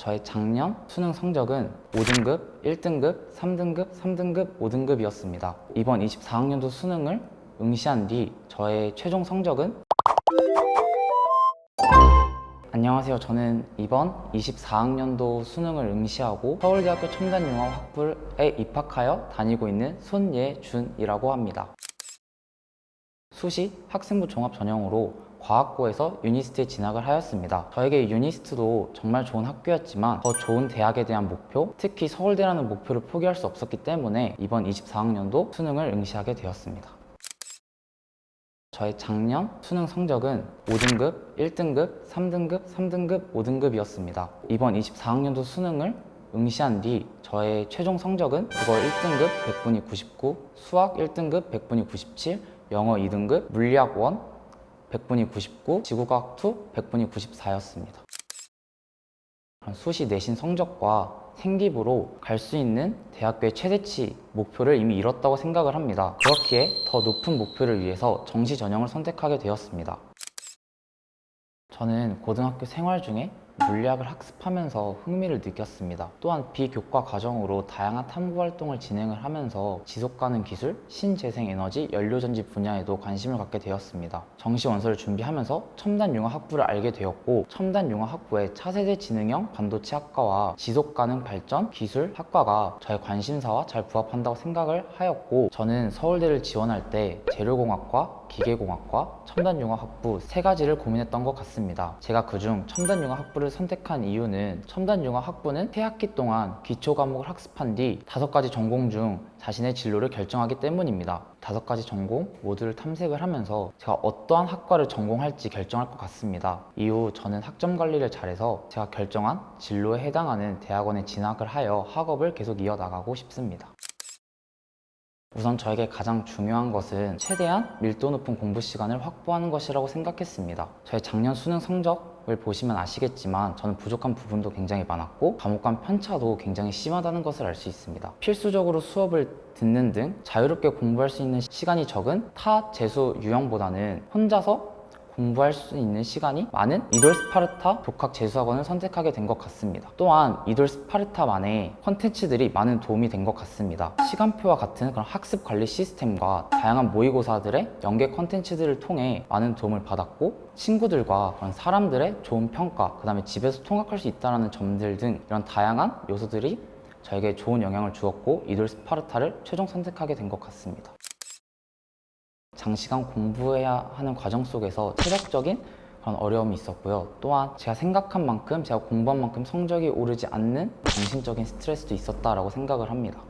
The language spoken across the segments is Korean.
저의 작년 수능 성적은 5등급, 1등급, 3등급, 3등급, 5등급이었습니다. 이번 24학년도 수능을 응시한 뒤 저의 최종 성적은 안녕하세요. 저는 이번 24학년도 수능을 응시하고 서울대학교 첨단융합학부에 입학하여 다니고 있는 손예준이라고 합니다. 수시 학생부 종합 전형으로 과학고에서 유니스트에 진학을 하였습니다. 저에게 유니스트도 정말 좋은 학교였지만 더 좋은 대학에 대한 목표, 특히 서울대라는 목표를 포기할 수 없었기 때문에 이번 24학년도 수능을 응시하게 되었습니다. 저의 작년 수능 성적은 5등급, 1등급, 3등급, 3등급, 5등급이었습니다. 이번 24학년도 수능을 응시한 뒤 저의 최종 성적은 국어 1등급 100분이 99, 수학 1등급 100분이 97, 영어 2등급, 물리학 1 100분이 99, 지구과학 2 100분이 94였습니다. 수시 내신 성적과 생기부로 갈 수 있는 대학교의 최대치 목표를 이미 이뤘다고 생각을 합니다. 그렇기에 더 높은 목표를 위해서 정시 전형을 선택하게 되었습니다. 저는 고등학교 생활 중에 물리학을 학습하면서 흥미를 느꼈습니다. 또한 비교과 과정으로 다양한 탐구 활동을 진행을 하면서 지속가능 기술, 신재생에너지, 연료전지 분야에도 관심을 갖게 되었습니다. 정시 원서를 준비하면서 첨단융합학부를 알게 되었고 첨단융합학부의 차세대 지능형 반도체 학과와 지속가능 발전 기술 학과가 저의 관심사와 잘 부합한다고 생각을 하였고 저는 서울대를 지원할 때 재료공학과, 기계공학과, 첨단융합학부 세 가지를 고민했던 것 같습니다. 제가 그중 첨단융합학부를 선택한 이유는 첨단융합학부는 세 학기 동안 기초 과목을 학습한 뒤 5가지 전공 중 자신의 진로를 결정하기 때문입니다. 5가지 전공 모두를 탐색을 하면서 제가 어떠한 학과를 전공할지 결정할 것 같습니다. 이후 저는 학점 관리를 잘해서 제가 결정한 진로에 해당하는 대학원에 진학을 하여 학업을 계속 이어나가고 싶습니다. 우선 저에게 가장 중요한 것은 최대한 밀도 높은 공부 시간을 확보하는 것이라고 생각했습니다. 저의 작년 수능 성적을 보시면 아시겠지만 저는 부족한 부분도 굉장히 많았고 과목 간 편차도 굉장히 심하다는 것을 알 수 있습니다. 필수적으로 수업을 듣는 등 자유롭게 공부할 수 있는 시간이 적은 타 재수 유형보다는 혼자서 공부할 수 있는 시간이 많은 이돌 스파르타 독학 재수학원을 선택하게 된 것 같습니다. 또한 이돌 스파르타만의 컨텐츠들이 많은 도움이 된 것 같습니다. 시간표와 같은 그런 학습 관리 시스템과 다양한 모의고사들의 연계 컨텐츠들을 통해 많은 도움을 받았고 친구들과 그런 사람들의 좋은 평가, 그 다음에 집에서 통학할 수 있다는 점들 등 이런 다양한 요소들이 저에게 좋은 영향을 주었고 이돌 스파르타를 최종 선택하게 된 것 같습니다. 장시간 공부해야 하는 과정 속에서 체력적인 그런 어려움이 있었고요. 또한 제가 생각한 만큼, 제가 공부한 만큼 성적이 오르지 않는 정신적인 스트레스도 있었다라고 생각을 합니다.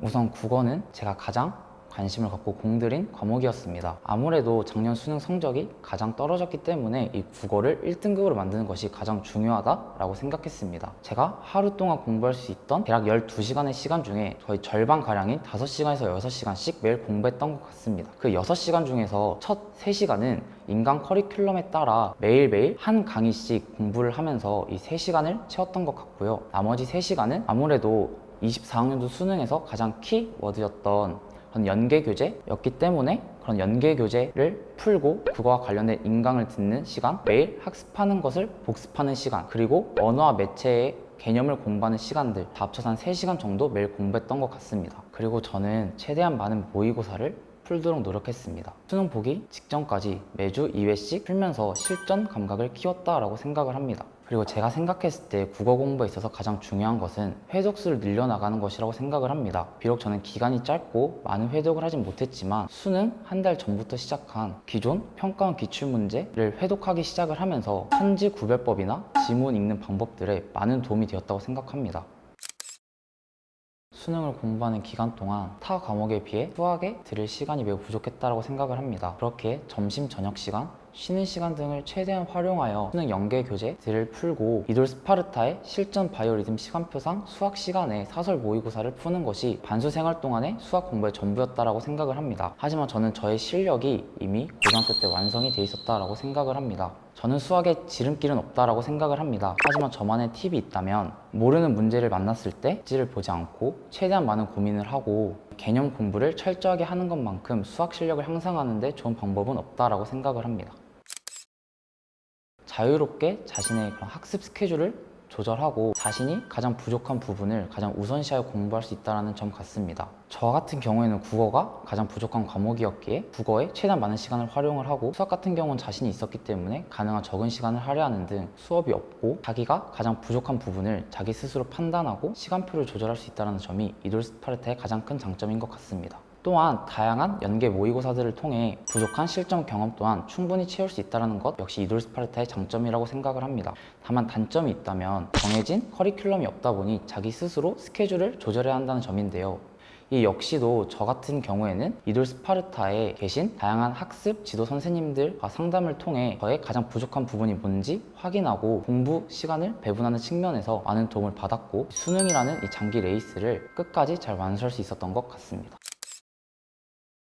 우선 국어는 제가 가장 관심을 갖고 공들인 과목이었습니다. 아무래도 작년 수능 성적이 가장 떨어졌기 때문에 이 국어를 1등급으로 만드는 것이 가장 중요하다라고 생각했습니다. 제가 하루 동안 공부할 수 있던 대략 12시간의 시간 중에 거의 절반가량인 5시간에서 6시간씩 매일 공부했던 것 같습니다. 그 6시간 중에서 첫 3시간은 인강 커리큘럼에 따라 매일매일 한 강의씩 공부를 하면서 이 3시간을 채웠던 것 같고요. 나머지 3시간은 아무래도 24학년도 수능에서 가장 키워드였던 그런 연계교재였기 때문에 그런 연계교재를 풀고 그거와 관련된 인강을 듣는 시간, 매일 학습하는 것을 복습하는 시간, 그리고 언어와 매체의 개념을 공부하는 시간들 다 합쳐서 한 3시간 정도 매일 공부했던 것 같습니다. 그리고 저는 최대한 많은 모의고사를 풀도록 노력했습니다. 수능 보기 직전까지 매주 2회씩 풀면서 실전 감각을 키웠다라고 생각을 합니다. 그리고 제가 생각했을 때 국어 공부에 있어서 가장 중요한 것은 회독수를 늘려나가는 것이라고 생각을 합니다. 비록 저는 기간이 짧고 많은 회독을 하진 못했지만 수능 한 달 전부터 시작한 기존 평가원 기출문제를 회독하기 시작을 하면서 천지구별법이나 지문 읽는 방법들에 많은 도움이 되었다고 생각합니다. 수능을 공부하는 기간 동안 타 과목에 비해 수학에 들일 시간이 매우 부족했다고 생각을 합니다. 그렇게 점심, 저녁 시간, 쉬는 시간 등을 최대한 활용하여 수능 연계 교재들을 풀고 이돌 스파르타의 실전 바이오리듬 시간표상 수학 시간에 사설 모의고사를 푸는 것이 반수 생활 동안의 수학 공부의 전부였다고 생각을 합니다. 하지만 저는 저의 실력이 이미 고등학교 때 완성이 돼 있었다고 생각을 합니다. 저는 수학에 지름길은 없다고 생각을 합니다. 하지만 저만의 팁이 있다면 모르는 문제를 만났을 때 지를 보지 않고 최대한 많은 고민을 하고 개념 공부를 철저하게 하는 것만큼 수학 실력을 향상하는 데 좋은 방법은 없다고 생각을 합니다. 자유롭게 자신의 그런 학습 스케줄을 조절하고 자신이 가장 부족한 부분을 가장 우선시하여 공부할 수 있다는 점 같습니다. 저 같은 경우에는 국어가 가장 부족한 과목이었기에 국어에 최대한 많은 시간을 활용을 하고, 수학 같은 경우는 자신이 있었기 때문에 가능한 적은 시간을 할애하는 등 수업이 없고 자기가 가장 부족한 부분을 자기 스스로 판단하고 시간표를 조절할 수 있다는 점이 이돌 스파르타의 가장 큰 장점인 것 같습니다. 또한 다양한 연계 모의고사들을 통해 부족한 실전 경험 또한 충분히 채울 수 있다는 것 역시 이돌 스파르타의 장점이라고 생각을 합니다. 다만 단점이 있다면 정해진 커리큘럼이 없다 보니 자기 스스로 스케줄을 조절해야 한다는 점인데요. 이 역시도 저 같은 경우에는 이돌 스파르타에 계신 다양한 학습 지도 선생님들과 상담을 통해 저의 가장 부족한 부분이 뭔지 확인하고 공부 시간을 배분하는 측면에서 많은 도움을 받았고, 수능이라는 이 장기 레이스를 끝까지 잘 완수할 수 있었던 것 같습니다.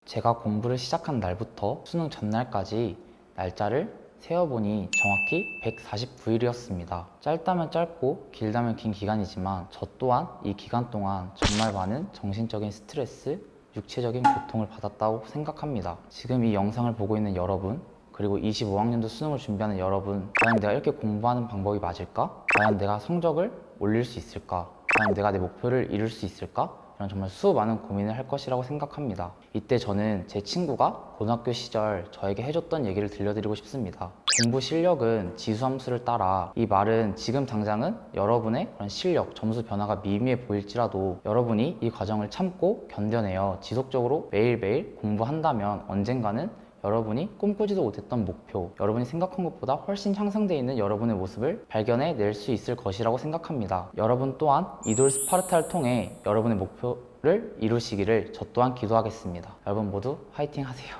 제가 공부를 시작한 날부터 수능 전날까지 날짜를 세어보니 정확히 149일이었습니다. 짧다면 짧고 길다면 긴 기간이지만 저 또한 이 기간 동안 정말 많은 정신적인 스트레스, 육체적인 고통을 받았다고 생각합니다. 지금 이 영상을 보고 있는 여러분, 그리고 25학년도 수능을 준비하는 여러분, 과연 내가 이렇게 공부하는 방법이 맞을까? 과연 내가 성적을 올릴 수 있을까? 과연 내가 내 목표를 이룰 수 있을까? 이런 정말 수많은 고민을 할 것이라고 생각합니다. 이때 저는 제 친구가 고등학교 시절 저에게 해줬던 얘기를 들려드리고 싶습니다. 공부 실력은 지수함수를 따라. 이 말은 지금 당장은 여러분의 그런 실력, 점수 변화가 미미해 보일지라도 여러분이 이 과정을 참고 견뎌내어 지속적으로 매일매일 공부한다면 언젠가는 여러분이 꿈꾸지도 못했던 목표, 여러분이 생각한 것보다 훨씬 향상되어 있는 여러분의 모습을 발견해낼 수 있을 것이라고 생각합니다. 여러분 또한 이돌 스파르타를 통해 여러분의 목표를 이루시기를 저 또한 기도하겠습니다. 여러분 모두 화이팅 하세요.